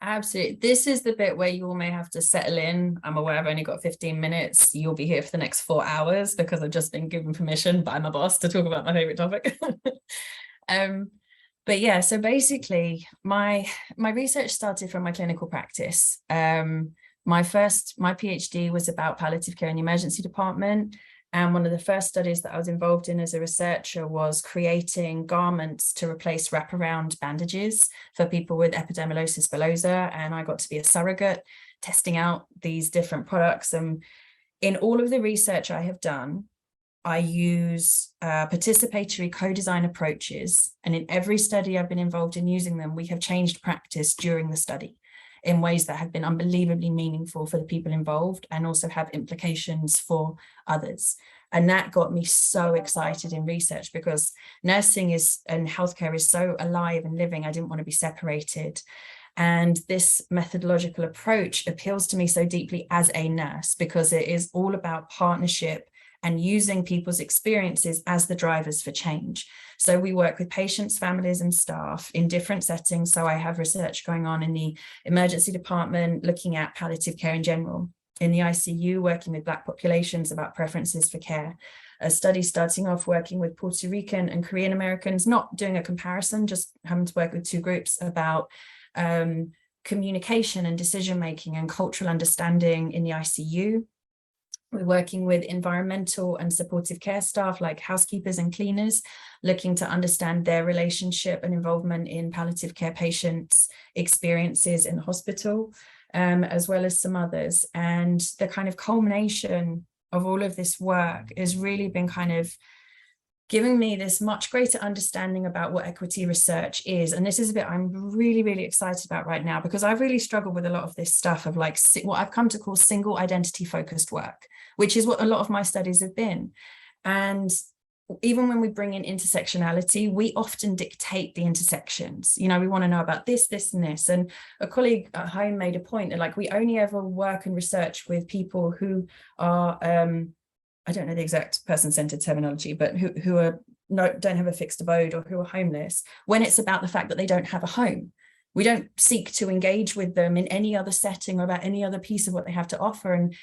Speaker 2: Absolutely. This is the bit where you all may have to settle in. I'm aware I've only got 15 minutes. You'll be here for the next 4 hours because I've just been given permission by my boss to talk about my favorite topic. But yeah, so basically my research started from my clinical practice. my PhD was about palliative care in the emergency department. And one of the first studies that I was involved in as a researcher was creating garments to replace wraparound bandages for people with epidermolysis bullosa. And I got to be a surrogate testing out these different products. And in all of the research I have done, I use participatory co-design approaches. And in every study I've been involved in using them, we have changed practice during the study in ways that have been unbelievably meaningful for the people involved and also have implications for others. And that got me so excited in research, because nursing and healthcare is so alive and living. I didn't want to be separated. And this methodological approach appeals to me so deeply as a nurse, because it is all about partnership and using people's experiences as the drivers for change. So we work with patients, families, and staff in different settings. So I have research going on in the emergency department, looking at palliative care in general, in the ICU, working with Black populations about preferences for care. A study starting off working with Puerto Rican and Korean Americans, not doing a comparison, just having to work with two groups about communication and decision-making and cultural understanding in the ICU. We're working with environmental and supportive care staff like housekeepers and cleaners, looking to understand their relationship and involvement in palliative care patients' experiences in the hospital, as well as some others. And the kind of culmination of all of this work has really been kind of giving me this much greater understanding about what equity research is. And this is a bit I'm really, really excited about right now, because I've really struggled with a lot of this stuff of like what I've come to call single identity focused work, which is what a lot of my studies have been. And even when we bring in intersectionality, we often dictate the intersections. You know, we want to know about this, this, and this. And a colleague at home made a point that like we only ever work and research with people who are I don't know the exact person-centered terminology, but who are don't have a fixed abode or who are homeless, when it's about the fact that they don't have a home. We don't seek to engage with them in any other setting or about any other piece of what they have to offer. And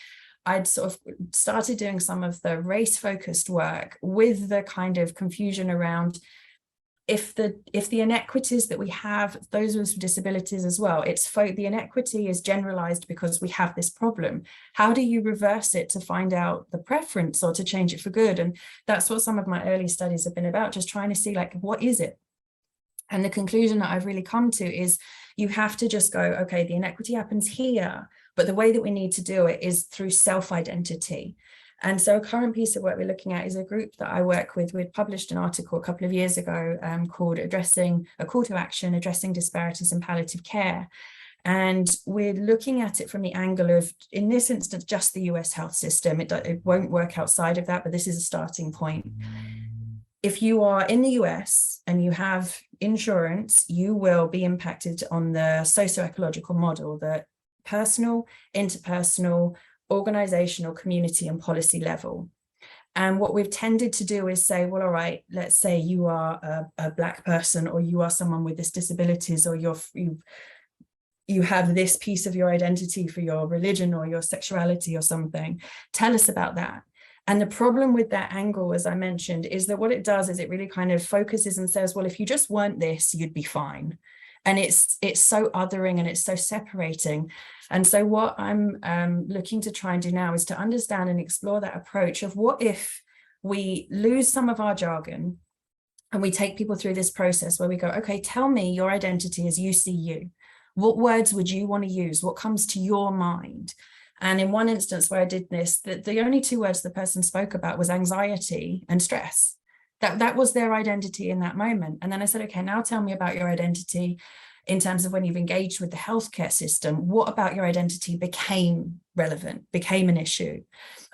Speaker 2: I'd sort of started doing some of the race-focused work with the kind of confusion around if the inequities that we have, those with disabilities as well, the inequity is generalized because we have this problem. How do you reverse it to find out the preference or to change it for good? And that's what some of my early studies have been about, just trying to see like, what is it? And the conclusion that I've really come to is you have to just go, okay, the inequity happens here, but the way that we need to do it is through self-identity. And so a current piece of work we're looking at is a group that I work with. We'd published an article a couple of years ago called Addressing a Call to Action, Addressing Disparities in Palliative Care. And we're looking at it from the angle of, in this instance, just the US health system. It won't work outside of that, but this is a starting point. If you are in the US and you have insurance, you will be impacted on the socio-ecological model, the personal, interpersonal, organizational, community, and policy level. And what we've tended to do is say, well, all right, let's say you are a Black person, or you are someone with this disabilities, or you have this piece of your identity for your religion or your sexuality or something. Tell us about that. And the problem with that angle, as I mentioned, is that what it does is it really kind of focuses and says, well, if you just weren't this, you'd be fine. And it's so othering and it's so separating. And so what I'm looking to try and do now is to understand and explore that approach of what if we lose some of our jargon and we take people through this process where we go, okay, tell me your identity as you see you. What words would you want to use? What comes to your mind? And in one instance where I did this, the only two words the person spoke about was anxiety and stress. That was their identity in that moment. And then I said, okay, now tell me about your identity in terms of when you've engaged with the healthcare system. What about your identity became relevant, became an issue,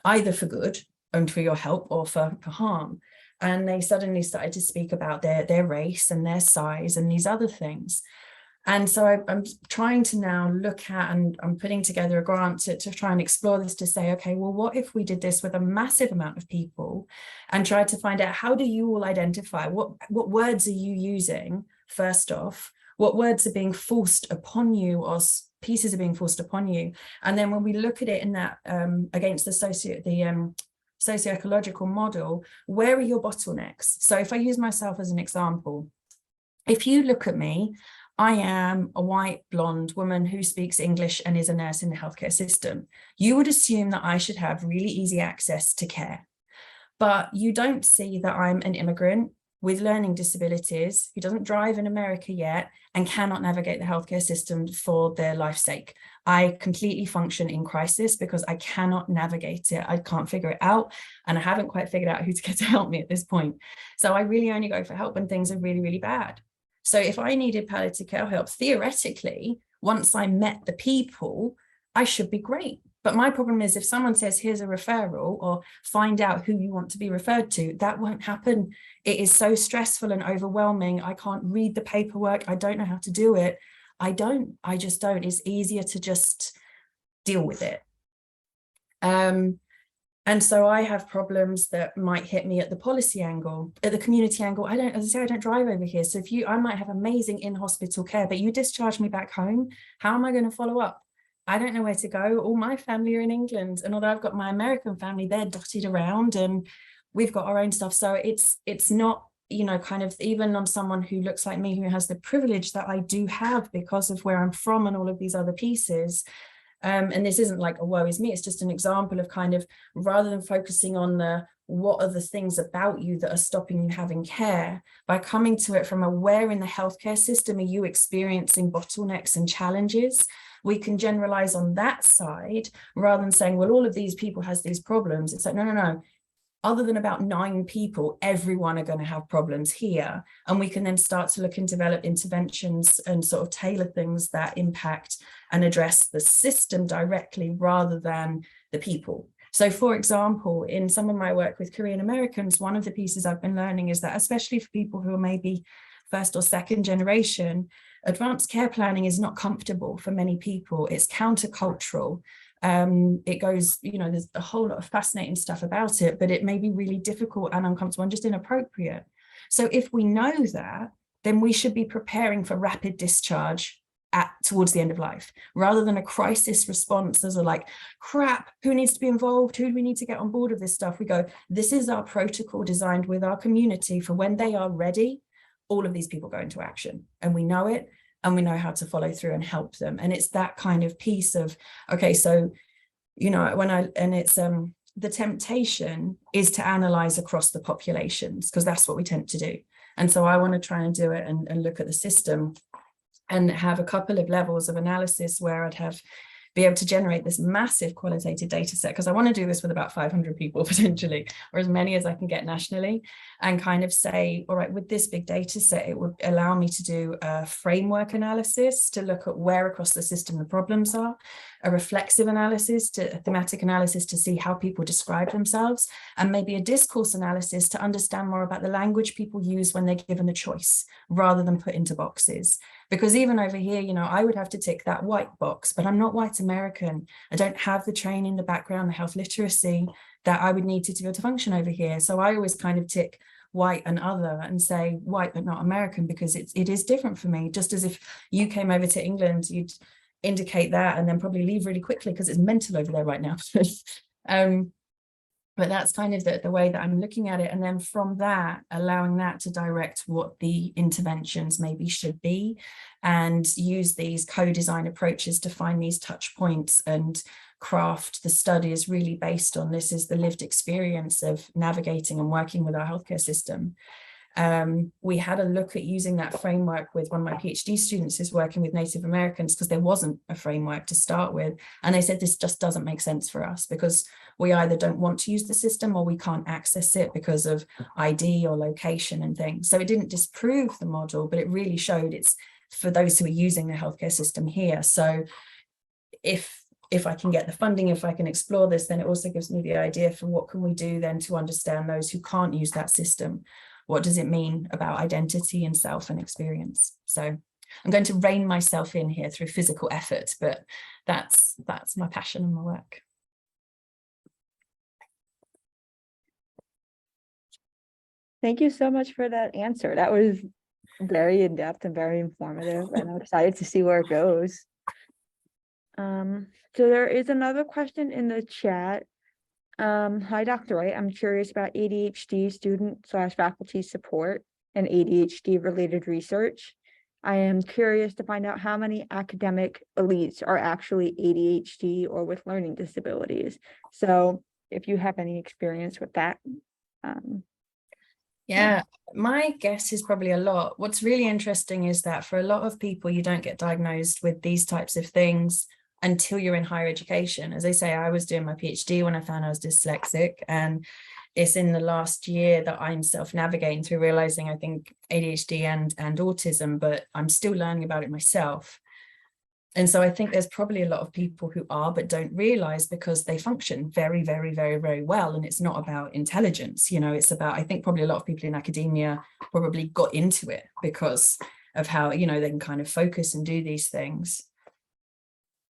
Speaker 2: either for good and for your help or for harm? And they suddenly started to speak about their race and their size and these other things. And so I'm trying to now look at, and I'm putting together a grant to try and explore this, to say, okay, well, what if we did this with a massive amount of people and tried to find out, how do you all identify? What words are you using, first off? What words are being forced upon you, or pieces are being forced upon you? And then when we look at it in that against the socio-ecological model, where are your bottlenecks? So if I use myself as an example, if you look at me, I am a white blonde woman who speaks English and is a nurse in the healthcare system. You would assume that I should have really easy access to care. But you don't see that I'm an immigrant with learning disabilities who doesn't drive in America yet and cannot navigate the healthcare system for their life's sake. I completely function in crisis because I cannot navigate it. I can't figure it out, and I haven't quite figured out who to get to help me at this point. So I really only go for help when things are really, really bad. So if I needed palliative care help, theoretically, once I met the people, I should be great. But my problem is if someone says, here's a referral, or find out who you want to be referred to, that won't happen. It is so stressful and overwhelming. I can't read the paperwork. I don't know how to do it. I just don't. It's easier to just deal with it. And so I have problems that might hit me at the policy angle, at the community angle. As I say, I don't drive over here. So I might have amazing in-hospital care, but you discharge me back home. How am I going to follow up? I don't know where to go. All my family are in England. And although I've got my American family, they're dotted around and we've got our own stuff. So it's not, kind of even on someone who looks like me, who has the privilege that I do have because of where I'm from and all of these other pieces. And this isn't like a woe is me, it's just an example of kind of, rather than focusing on what are the things about you that are stopping you having care, by coming to it from where in the healthcare system are you experiencing bottlenecks and challenges, we can generalize on that side rather than saying, well, all of these people has these problems. It's like, no. Other than about 9 people, everyone are going to have problems here. And we can then start to look and develop interventions and sort of tailor things that impact and address the system directly rather than the people. So for example, in some of my work with Korean Americans, one of the pieces I've been learning is that, especially for people who are maybe first or second generation, advanced care planning is not comfortable for many people. It's countercultural. It goes, there's a whole lot of fascinating stuff about it, but it may be really difficult and uncomfortable and just inappropriate. So if we know that, then we should be preparing for rapid discharge towards the end of life, rather than a crisis response as a like, crap, who needs to be involved? Who do we need to get on board with this stuff? We go, this is our protocol designed with our community for when they are ready, all of these people go into action, and we know it. And we know how to follow through and help them. And it's that kind of piece of, okay, so, the temptation is to analyze across the populations, because that's what we tend to do. And so I want to try and do it and look at the system and have a couple of levels of analysis where I'd be able to generate this massive qualitative data set, because I want to do this with about 500 people potentially, or as many as I can get nationally, and kind of say, all right, with this big data set, it would allow me to do a framework analysis to look at where across the system the problems are, a reflexive analysis, a thematic analysis to see how people describe themselves, and maybe a discourse analysis to understand more about the language people use when they're given a choice rather than put into boxes. Because even over here, I would have to tick that white box, but I'm not white American. I don't have the training, the background, the health literacy that I would need to be able to function over here. So I always kind of tick white and other and say white but not American, because it is different for me. Just as if you came over to England, you'd indicate that and then probably leave really quickly because it's mental over there right now. But that's kind of the way that I'm looking at it. And then from that, allowing that to direct what the interventions maybe should be, and use these co-design approaches to find these touch points and craft the studies really based on this is the lived experience of navigating and working with our healthcare system. We had a look at using that framework with one of my PhD students who's working with Native Americans, because there wasn't a framework to start with. And they said, this just doesn't make sense for us, because we either don't want to use the system or we can't access it because of ID or location and things. So it didn't disprove the model, but it really showed it's for those who are using the healthcare system here. So if I can get the funding, if I can explore this, then it also gives me the idea for what can we do then to understand those who can't use that system. What does it mean about identity and self and experience? So I'm going to rein myself in here through physical effort, but that's my passion and my work.
Speaker 3: Thank you so much for that answer. That was very in-depth and very informative, and I'm excited to see where it goes. So there is another question in the chat. Hi, Dr. Wright. I'm curious about ADHD student/faculty support and ADHD related research. I am curious to find out how many academic elites are actually ADHD or with learning disabilities. So if you have any experience with that.
Speaker 2: Yeah, my guess is probably a lot. What's really interesting is that for a lot of people, you don't get diagnosed with these types of things until you're in higher education. As I say, I was doing my PhD when I found I was dyslexic, and it's in the last year that I'm self-navigating through realizing I think ADHD and autism, but I'm still learning about it myself. And so I think there's probably a lot of people who are, but don't realize because they function very, very, very, very well. And it's not about intelligence, you know, it's about, I think probably a lot of people in academia probably got into it because of how, you know, they can kind of focus and do these things.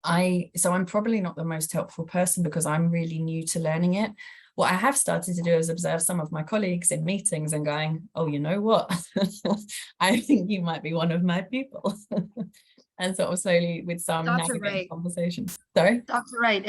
Speaker 2: So I'm probably not the most helpful person because I'm really new to learning it. What I have started to do is observe some of my colleagues in meetings and going, oh, you know what? I think you might be one of my people. And sort of slowly with some navigating
Speaker 5: Wright.
Speaker 2: conversations. Sorry?
Speaker 5: Dr. Wright,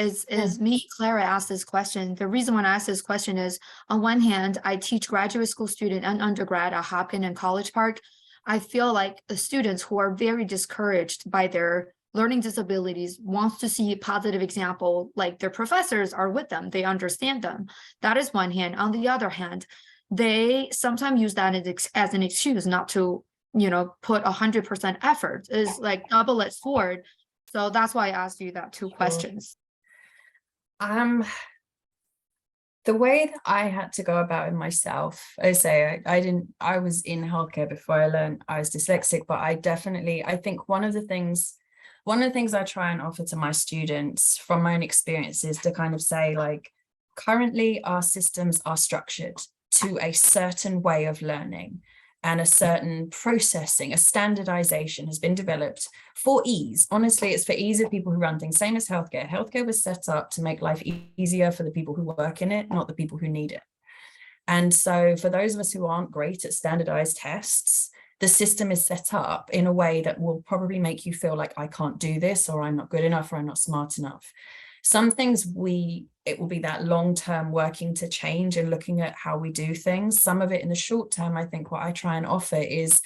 Speaker 5: me, Clara, asked this question. The reason when I asked this question is, on one hand, I teach graduate school student and undergrad at Hopkins and College Park. I feel like the students who are very discouraged by their learning disabilities wants to see a positive example, like their professors are with them, they understand them. That is one hand. On the other hand, they sometimes use that as an excuse not to, you know, put 100% effort, is like double-edged sword. So that's why I asked you that two questions.
Speaker 2: The way that I had to go about it myself, I say I was in healthcare before I learned I was dyslexic, but I think one of the things I try and offer to my students from my own experience is to kind of say, like, currently our systems are structured to a certain way of learning. And a certain processing, a standardization has been developed for ease. Honestly, it's for ease of people who run things, same as healthcare. Healthcare was set up to make life easier for the people who work in it, not the people who need it. And so for those of us who aren't great at standardized tests, the system is set up in a way that will probably make you feel like I can't do this, or I'm not good enough, or I'm not smart enough. Some things it will be that long-term working to change and looking at how we do things. Some of it in the short term, I think what I try and offer is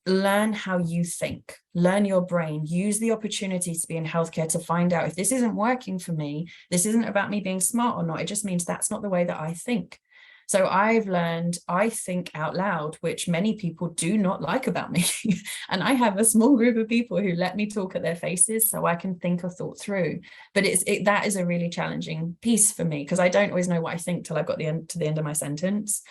Speaker 2: learn how you think, learn your brain, use the opportunity to be in healthcare to find out if this isn't working for me, this isn't about me being smart or not, it just means that's not the way that I think. So I've learned I think out loud, which many people do not like about me. And I have a small group of people who let me talk at their faces so I can think a thought through. But that is a really challenging piece for me because I don't always know what I think till I've got to the end of my sentence.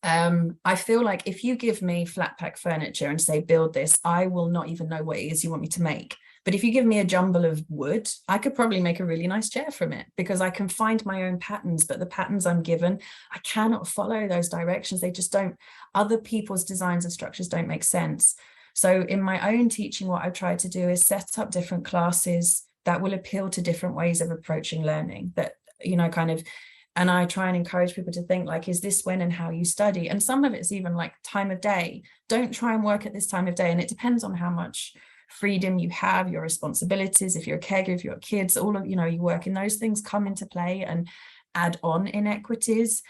Speaker 2: I feel like if you give me flat pack furniture and say, build this, I will not even know what it is you want me to make. But if you give me a jumble of wood, I could probably make a really nice chair from it because I can find my own patterns, but the patterns I'm given, I cannot follow those directions. They just don't, other people's designs and structures don't make sense. So in my own teaching, what I've tried to do is set up different classes that will appeal to different ways of approaching learning that, you know, kind of, and I try and encourage people to think like, is this when and how you study? And some of it's even like time of day. Don't try and work at this time of day. And it depends on how much freedom you have, your responsibilities, if you're a caregiver, if you've got kids, all of, you know, you work in those things come into play and add on inequities.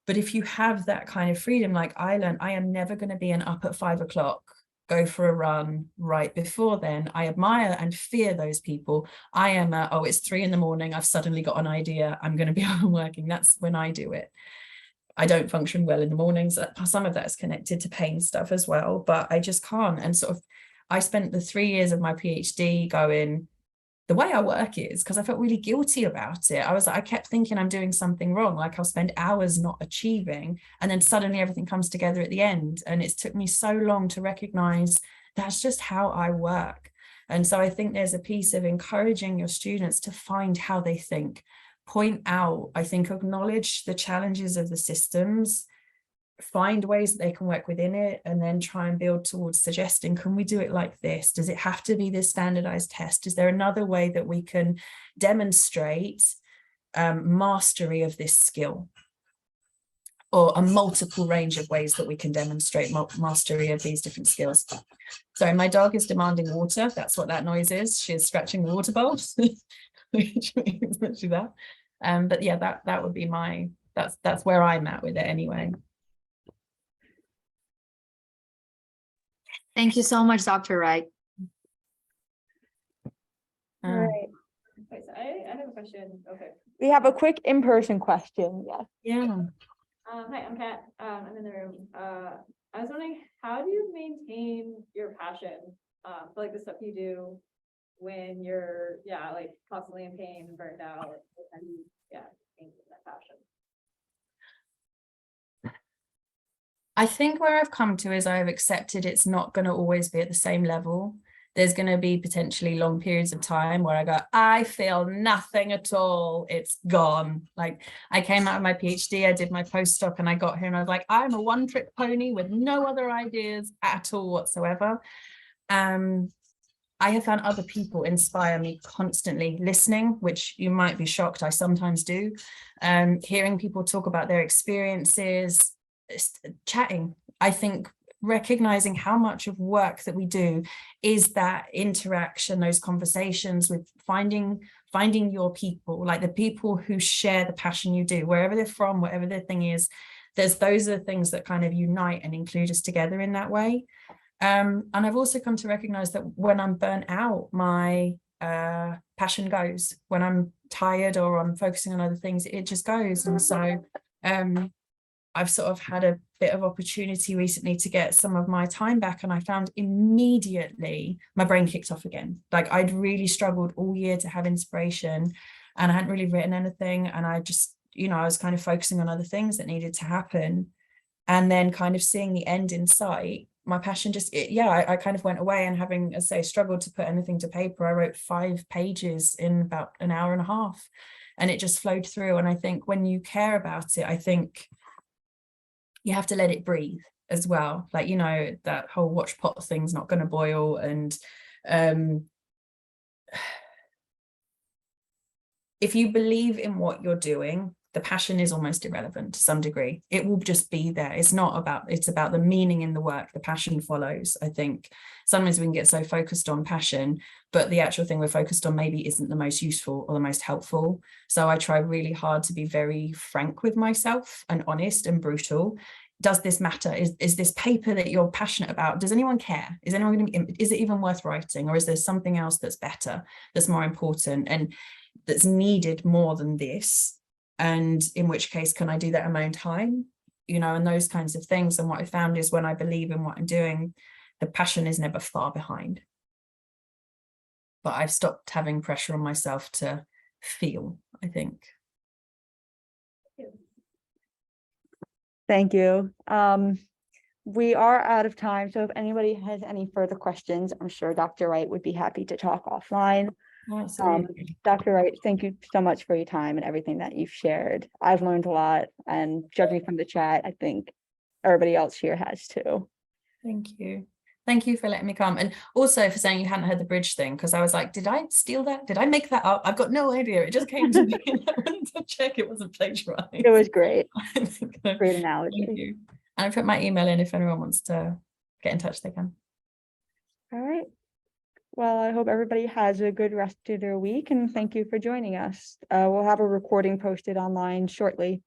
Speaker 2: But if you have that kind of freedom, like I learned, I am never going to be an up at 5 o'clock, go for a run right before then. I admire and fear those people. I am oh, it's 3 a.m, I've suddenly got an idea, I'm going to be home working. That's when I do it. I don't function well in the mornings. Some of that is connected to pain stuff as well, but I just can't. And sort of, I spent the 3 years of my PhD going, the way I work is, because I felt really guilty about it. I kept thinking I'm doing something wrong. Like I'll spend hours not achieving, and then suddenly everything comes together at the end. And it's took me so long to recognize that's just how I work. And so I think there's a piece of encouraging your students to find how they think, point out, I think, acknowledge the challenges of the systems, find ways that they can work within it, and then try and build towards suggesting, can we do it like this? Does it have to be this standardized test? Is there another way that we can demonstrate mastery of this skill? Or a multiple range of ways that we can demonstrate mastery of these different skills. Sorry, my dog is demanding water. That's what that noise is. She is scratching the water bowl. Which means that. But yeah, that would be that's where I'm at with it anyway.
Speaker 5: Thank you so much, Dr. Wright.
Speaker 3: All
Speaker 2: Um,
Speaker 3: right.
Speaker 6: Okay, so I have a question. Okay.
Speaker 3: We have a quick in-person question. Yes.
Speaker 2: yeah.
Speaker 6: Hi, I'm Kat. I'm in the room. I was wondering, how do you maintain your passion for like the stuff you do when you're, like constantly in pain, burned out, and maintain that passion?
Speaker 2: I think where I've come to is I've accepted it's not going to always be at the same level. There's going to be potentially long periods of time where I go, I feel nothing at all. It's gone. Like I came out of my PhD, I did my postdoc, and I got here and I was like, I'm a one-trick pony with no other ideas at all whatsoever. I have found other people inspire me constantly. Listening, which you might be shocked, I sometimes do. Hearing people talk about their experiences, chatting. I think recognizing how much of work that we do is that interaction, those conversations with finding your people, like the people who share the passion you do, wherever they're from, whatever their thing is. Those are the things that kind of unite and include us together in that way. And I've also come to recognize that when I'm burnt out, my passion goes. When I'm tired or I'm focusing on other things, it just goes. And so I've sort of had a bit of opportunity recently to get some of my time back, and I found immediately my brain kicked off again. Like I'd really struggled all year to have inspiration, and I hadn't really written anything, and I just, I was kind of focusing on other things that needed to happen, and then kind of seeing the end in sight, my passion just, I kind of went away, and having, as I say, struggled to put anything to paper, I wrote 5 pages in about an hour and a half, and it just flowed through. And I think when you care about it, I think you have to let it breathe as well. Like, that whole watch pot thing's not going to boil. And if you believe in what you're doing, the passion is almost irrelevant to some degree. It will just be there. It's about the meaning in the work. The passion follows. I think sometimes we can get so focused on passion, but the actual thing we're focused on maybe isn't the most useful or the most helpful. So I try really hard to be very frank with myself and honest and brutal. Does this matter? Is this paper that you're passionate about? Does anyone care? Is it even worth writing? Or is there something else that's better, that's more important, and that's needed more than this? And in which case, can I do that in my own time? And those kinds of things. And what I found is when I believe in what I'm doing, the passion is never far behind. But I've stopped having pressure on myself to feel, I think.
Speaker 3: Thank you. We are out of time, so if anybody has any further questions, I'm sure Dr. Wright would be happy to talk offline. Dr. Wright, thank you so much for your time and everything that you've shared. I've learned a lot, and judging from the chat, I think everybody else here has too.
Speaker 2: Thank you. Thank you for letting me come. And also for saying you hadn't heard the bridge thing, because I was like, did I steal that? Did I make that up? I've got no idea. It just came to me and I wanted to check it wasn't plagiarized.
Speaker 3: It was great.
Speaker 2: Great
Speaker 3: Great analogy.
Speaker 2: Thank you. And I put my email in if anyone wants to get in touch, they can.
Speaker 3: All right. Well, I hope everybody has a good rest of their week, and thank you for joining us. We'll have a recording posted online shortly.